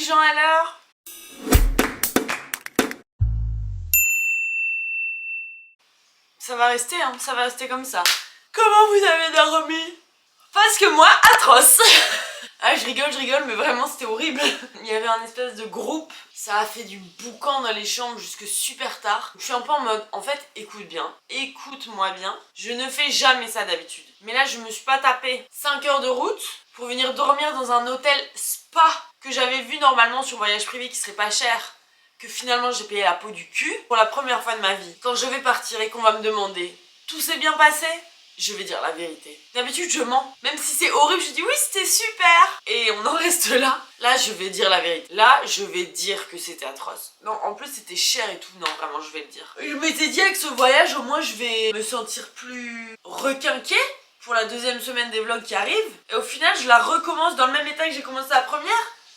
gens à l'heure. Ça va rester, hein, ça va rester comme ça. Comment vous avez dormi? Parce que moi, atroce. Ah, je rigole, mais vraiment c'était horrible. Il y avait un espèce de groupe, ça a fait du boucan dans les chambres jusque super tard. Je suis un peu en mode, en fait, écoute-moi bien. Je ne fais jamais ça d'habitude. Mais là, je me suis pas tapé 5 heures de route pour venir dormir dans un hôtel spa que j'avais vu normalement sur Voyage Privé qui serait pas cher. Que finalement j'ai payé la peau du cul pour la première fois de ma vie. Quand je vais partir et qu'on va me demander tout s'est bien passé, je vais dire la vérité. D'habitude je mens, même si c'est horrible, je dis oui c'était super et on en reste là. Là je vais dire la vérité. Là je vais dire que c'était atroce. Non, en plus c'était cher et tout, non vraiment je vais le dire. Je m'étais dit avec ce voyage au moins je vais me sentir plus requinquée pour la deuxième semaine des vlogs qui arrivent. Et au final je la recommence dans le même état que j'ai commencé la première,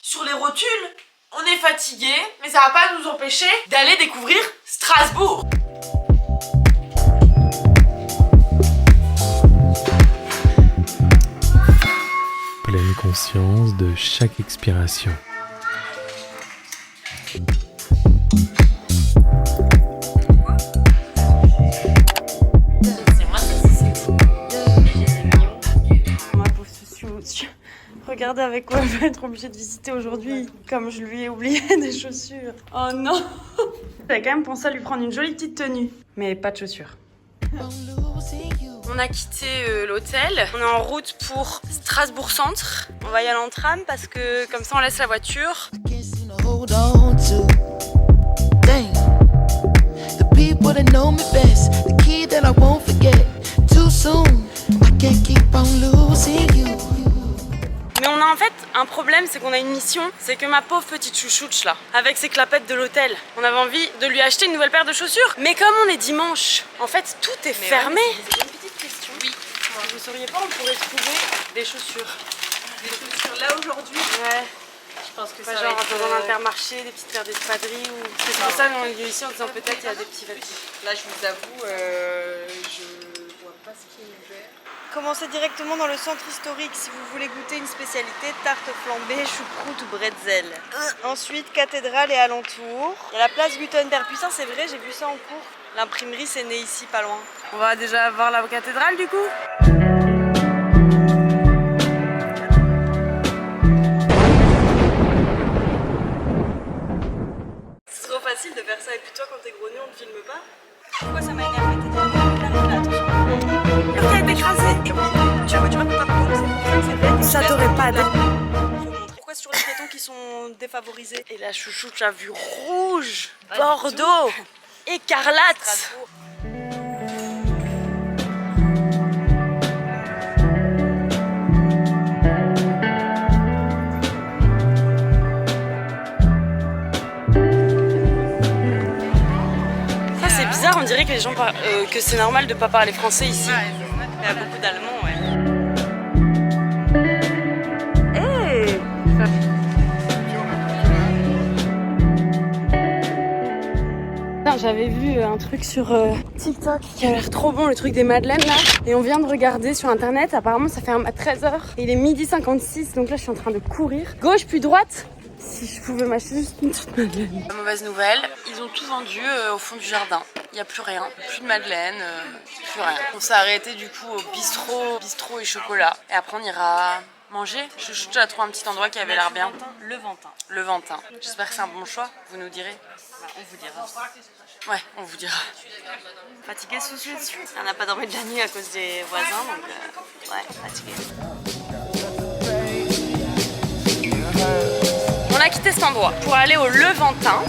sur les rotules. On est fatigué, mais ça va pas nous empêcher d'aller découvrir Strasbourg. Pleine conscience de chaque expiration. C'est moi, c'est ma pauvre souci. Regardez avec quoi je vais être obligée de visiter aujourd'hui, comme je lui ai oublié des chaussures. Oh non. J'avais quand même pensé à lui prendre une jolie petite tenue, mais pas de chaussures. On a quitté l'hôtel, on est en route pour Strasbourg Centre. On va y aller en tram parce que comme ça on laisse la voiture. Mais on a en fait un problème, c'est qu'on a une mission, c'est que ma pauvre petite chouchouche là, avec ses clapettes de l'hôtel, on avait envie de lui acheter une nouvelle paire de chaussures. Mais comme on est dimanche, en fait tout est fermé. Ouais, j'ai une petite question. Oui. Vous sauriez pas, on pourrait trouver des chaussures. Des chaussures là aujourd'hui? Ouais. Je pense que Pas ça genre va être dans un intermarché, des petites paires d'espadrilles ou... C'est pour ça qu'on est venu ici en disant peut-être il y a des petits vêtements. Là je vous avoue, je vois pas ce qui est ouvert. Commencez directement dans le centre historique si vous voulez goûter une spécialité, tarte flambée, choucroute ou bretzel. Ensuite, cathédrale et alentour. Il y a la place Gutenberg. Puis ça, c'est vrai, j'ai vu ça en cours. L'imprimerie, c'est né ici, pas loin. On va déjà voir la cathédrale du coup. C'est trop facile de faire ça. Et puis toi, quand t'es gros nu, on te filme pas. Pourquoi ça m'a énervé? Ça t'aurait pas Pourquoi c'est toujours les piétons qui sont défavorisés? Et la chouchoute a vu rouge, bordeaux, écarlate. Ça c'est bizarre, on dirait que les gens que c'est normal de pas parler français ici. Ouais, il y a beaucoup d'Allemands, ouais. J'avais vu un truc sur TikTok qui a l'air trop bon, le truc des madeleines là. Et on vient de regarder sur internet, apparemment ça ferme à 13h. Et il est 12h56, donc là je suis en train de courir. Gauche puis droite. Si je pouvais m'acheter juste une petite madeleine. La mauvaise nouvelle, ils ont tout vendu au fond du jardin. Il n'y a plus rien, plus de madeleine, plus rien. On s'est arrêté du coup au bistrot et chocolat. Et après on ira manger. Je dois trouver un petit endroit qui avait l'air bien. Le Ventin. Le Ventin. J'espère que c'est un bon choix, vous nous direz. Bah, on vous dira. Ouais, on vous dira. Fatigué sous dessus. On n'a pas dormi de la nuit à cause des voisins, donc ouais, fatigué. On a quitté cet endroit pour aller au Levantin.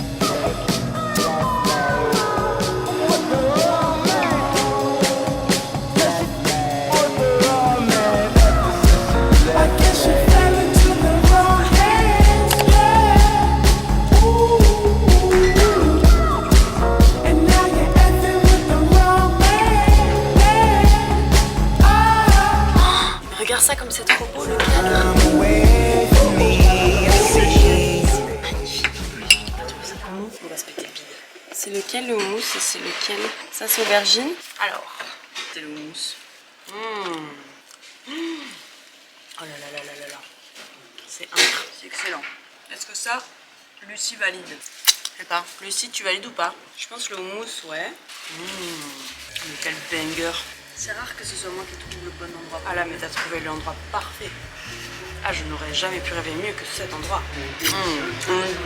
Regarde ça comme c'est trop beau le cadre. On va se péter le bide. C'est lequel le houmous et c'est lequel? Ça c'est aubergine. Alors, c'est le houmous. Oh là là là là là là. C'est incroyable. C'est excellent. Est-ce que ça, Lucie valide? Je sais pas. Lucie, tu valides ou pas? Je pense le houmous, ouais. Mais quel banger. C'est rare que ce soit moi qui trouve le bon endroit. Ah là, mais t'as trouvé l'endroit parfait. Ah, je n'aurais jamais pu rêver mieux que cet endroit.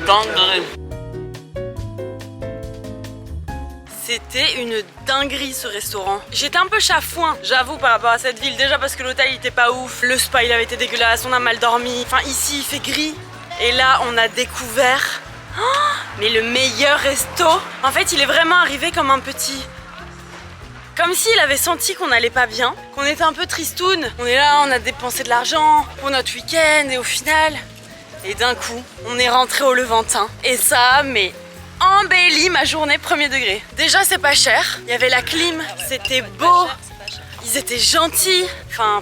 Dinguerie. C'était une dinguerie ce restaurant. J'étais un peu chafouin, j'avoue, par rapport à cette ville. Déjà parce que l'hôtel il était pas ouf, le spa il avait été dégueulasse, on a mal dormi. Enfin ici il fait gris. Et là on a découvert mais le meilleur resto. En fait il est vraiment arrivé comme un petit... Comme s'il avait senti qu'on allait pas bien, qu'on était un peu tristoun. On est là, on a dépensé de l'argent pour notre week-end et au final... Et d'un coup, on est rentré au Levantin. Et ça, mais... embellit ma journée premier degré. Déjà c'est pas cher, il y avait la clim, c'était beau, ils étaient gentils, enfin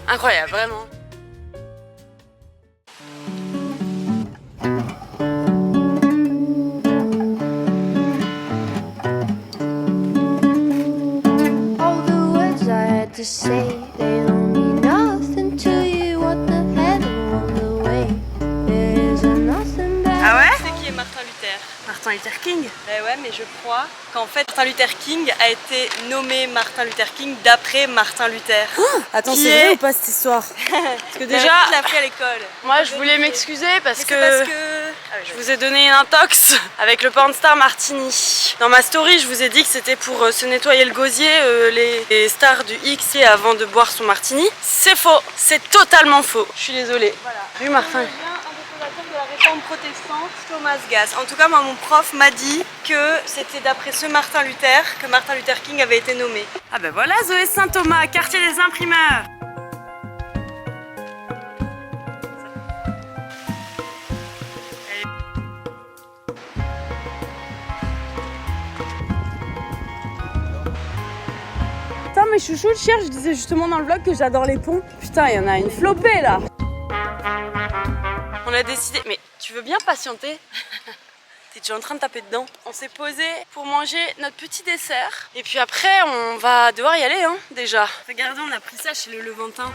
incroyable vraiment. All the words I had to say, they don't mean nothing to you. What the hell on the way? There's nothing better. Ah ouais? C'est qui est Martin Luther? Martin Luther King? Ben ouais, mais je crois qu'en fait Martin Luther King a été nommé Martin Luther King d'après Martin Luther. Attends, Qui c'est est- vrai ou pas cette histoire? Parce que déjà, je l'ai appris à l'école. moi je voulais m'excuser parce Mais que... c'est parce que... Je vous ai donné une intox avec le pornstar Martini. Dans ma story, je vous ai dit que c'était pour se nettoyer le gosier, les stars du X avant de boire son martini. C'est faux, c'est totalement faux. Je suis désolée. Voilà. Rue Martin. Un des fondateurs de la réforme protestante, Thomas Gass. En tout cas, moi, mon prof m'a dit que c'était d'après ce Martin Luther que Martin Luther King avait été nommé. Ah ben voilà Zoé Saint-Thomas, quartier des imprimeurs. Putain mais chouchou, le cher, je disais justement dans le vlog que j'adore les ponts. Putain, il y en a une flopée là. On a décidé... Mais tu veux bien patienter? T'es déjà en train de taper dedans. On s'est posé pour manger notre petit dessert. Et puis après, on va devoir y aller, hein, déjà. Regardez, on a pris ça chez le Levantin.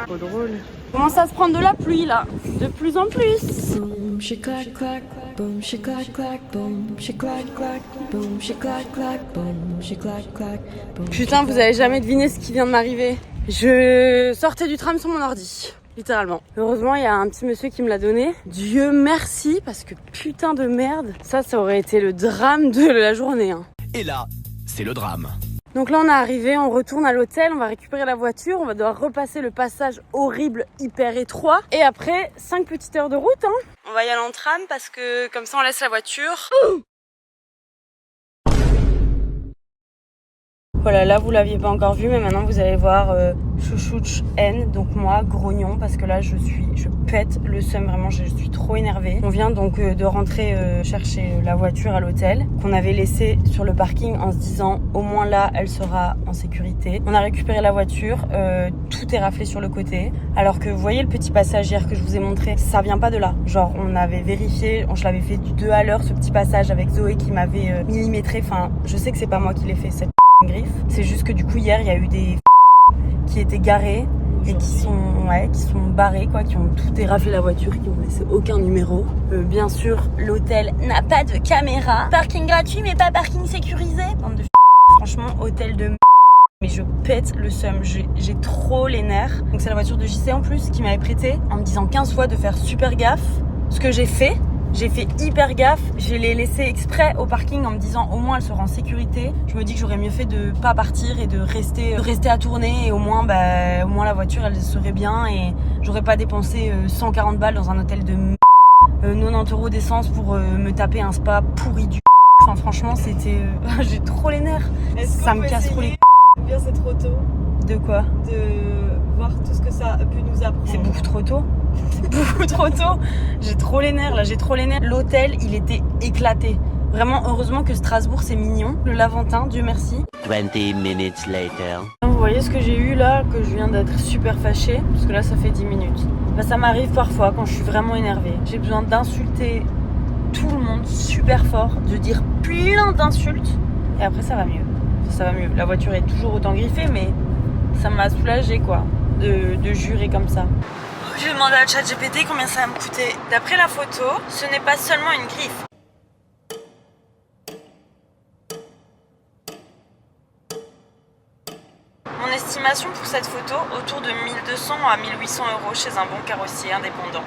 Trop drôle. Commence à se prendre de la pluie là, de plus en plus. Boom, she clack clack, boom, she clack clack, boom, she clack clack, boom, she clack clack, boom, she clack clack, boom. Putain, vous avez jamais deviné ce qui vient de m'arriver. Je sortais du tram sur mon ordi, littéralement. Heureusement, il y a un petit monsieur qui me l'a donné. Dieu merci, parce que putain de merde, ça aurait été le drame de la journée. Hein. Et là, c'est le drame. Donc là on est arrivé, on retourne à l'hôtel, on va récupérer la voiture, on va devoir repasser le passage horrible, hyper étroit. Et après, 5 petites heures de route. Hein. On va y aller en tram parce que comme ça on laisse la voiture. Voilà, là vous l'aviez pas encore vu, mais maintenant vous allez voir Chouchouch N, donc moi, grognon, parce que là je pète le seum, vraiment, je suis trop énervée. On vient donc de rentrer chercher la voiture à l'hôtel, qu'on avait laissée sur le parking en se disant au moins là elle sera en sécurité. On a récupéré la voiture, tout est raflé sur le côté, alors que vous voyez le petit passage hier que je vous ai montré, ça vient pas de là. Genre on avait vérifié, je l'avais fait du 2 à l'heure ce petit passage avec Zoé qui m'avait millimétré, enfin je sais que c'est pas moi qui l'ai fait cette griffe. C'est juste que du coup hier il y a eu des qui étaient garés et qui sont barrés quoi, qui ont tout éraflé la voiture, qui ont laissé aucun numéro. Bien sûr l'hôtel n'a pas de caméra. Parking gratuit mais pas parking sécurisé. Bande de franchement hôtel de mais je pète le seum, j'ai trop les nerfs. Donc c'est la voiture de JC en plus qui m'avait prêté en me disant 15 fois de faire super gaffe. Ce que j'ai fait hyper gaffe, je l'ai laissé exprès au parking en me disant au moins elle sera en sécurité. Je me dis que j'aurais mieux fait de pas partir et de rester à tourner et au moins la voiture elle serait bien et j'aurais pas dépensé 140 balles dans un hôtel de 90 € d'essence pour me taper un spa pourri du enfin franchement c'était j'ai trop les nerfs. Ça me casse trop les Bien, c'est trop tôt de quoi de voir tout ce que ça peut nous apprendre. C'est beaucoup trop tôt. C'est beaucoup trop tôt. J'ai trop les nerfs là, j'ai trop les nerfs. L'hôtel, il était éclaté. Vraiment, heureusement que Strasbourg, c'est mignon. Le Laventin, Dieu merci. 20 minutes later. Vous voyez ce que j'ai eu là, que je viens d'être super fâchée, parce que là, ça fait 10 minutes. Ça m'arrive parfois quand je suis vraiment énervée. J'ai besoin d'insulter tout le monde super fort, de dire plein d'insultes. Et après ça va mieux. Ça va mieux. La voiture est toujours autant griffée, mais ça m'a soulagée quoi, de jurer comme ça. Je vais demander à ChatGPT combien ça va me coûter. D'après la photo, ce n'est pas seulement une griffe. Mon estimation pour cette photo, autour de 1200 à 1800 € chez un bon carrossier indépendant.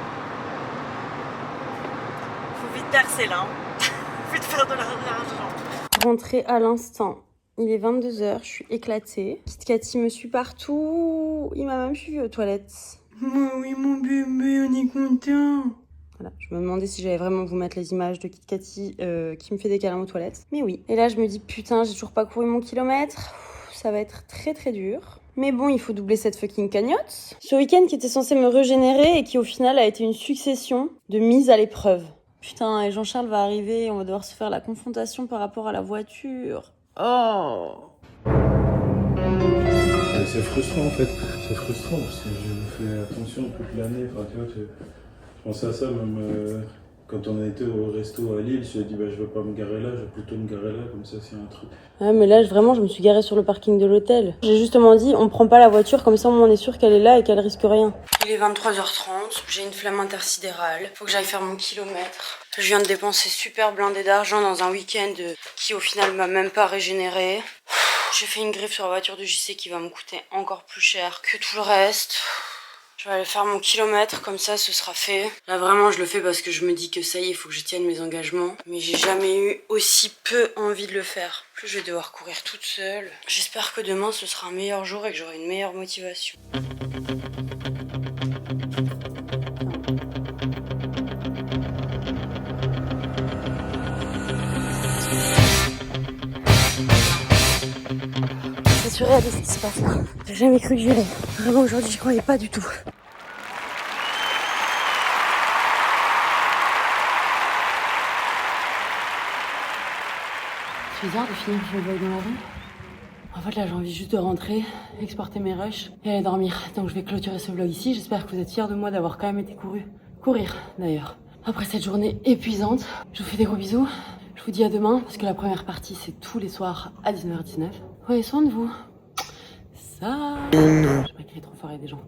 Faut vite percer là, hein. Faut vite faire de l'argent. Rentrée à l'instant. Il est 22h, je suis éclatée. KitKati me suit partout. Il m'a même suivi aux toilettes. Oui, mon bébé, on est content. Voilà, je me demandais si j'allais vraiment vous mettre les images de KitKati qui me fait des câlins aux toilettes. Mais oui. Et là, je me dis, putain, j'ai toujours pas couru mon kilomètre. Ça va être très très dur. Mais bon, il faut doubler cette fucking cagnotte. Ce week-end qui était censé me régénérer et qui au final a été une succession de mises à l'épreuve. Putain, et Jean-Charles va arriver et on va devoir se faire la confrontation par rapport à la voiture. Oh! C'est frustrant en fait, c'est frustrant parce que je fais attention toute l'année, enfin tu vois, je pensais à ça même quand on a été au resto à Lille, je me suis dit bah je vais pas me garer là, je vais plutôt me garer là, comme ça c'est un truc. Ouais mais là vraiment je me suis garée sur le parking de l'hôtel. J'ai justement dit on prend pas la voiture comme ça on est sûr qu'elle est là et qu'elle risque rien. Il est 23h30, j'ai une flemme intersidérale, faut que j'aille faire mon kilomètre. Je viens de dépenser super blindé d'argent dans un week-end qui au final m'a même pas régénéré. J'ai fait une griffe sur la voiture de JC qui va me coûter encore plus cher que tout le reste. Je vais aller faire mon kilomètre, comme ça ce sera fait. Là vraiment je le fais parce que je me dis que ça y est, il faut que je tienne mes engagements. Mais j'ai jamais eu aussi peu envie de le faire. En plus je vais devoir courir toute seule. J'espère que demain ce sera un meilleur jour et que j'aurai une meilleure motivation. C'est surréaliste ce qui se passe là. J'ai jamais cru que j'irais. Vraiment aujourd'hui j'y croyais pas du tout. C'est bizarre de finir sur le vlog dans la rue. En fait là j'ai envie juste de rentrer, exporter mes rushs et aller dormir. Donc je vais clôturer ce vlog ici. J'espère que vous êtes fiers de moi d'avoir quand même été courir d'ailleurs. Après cette journée épuisante, je vous fais des gros bisous. Je vous dis à demain parce que la première partie c'est tous les soirs à 19h19. Prenez soin de vous. Ça. Je vais pas crier trop fort à des gens.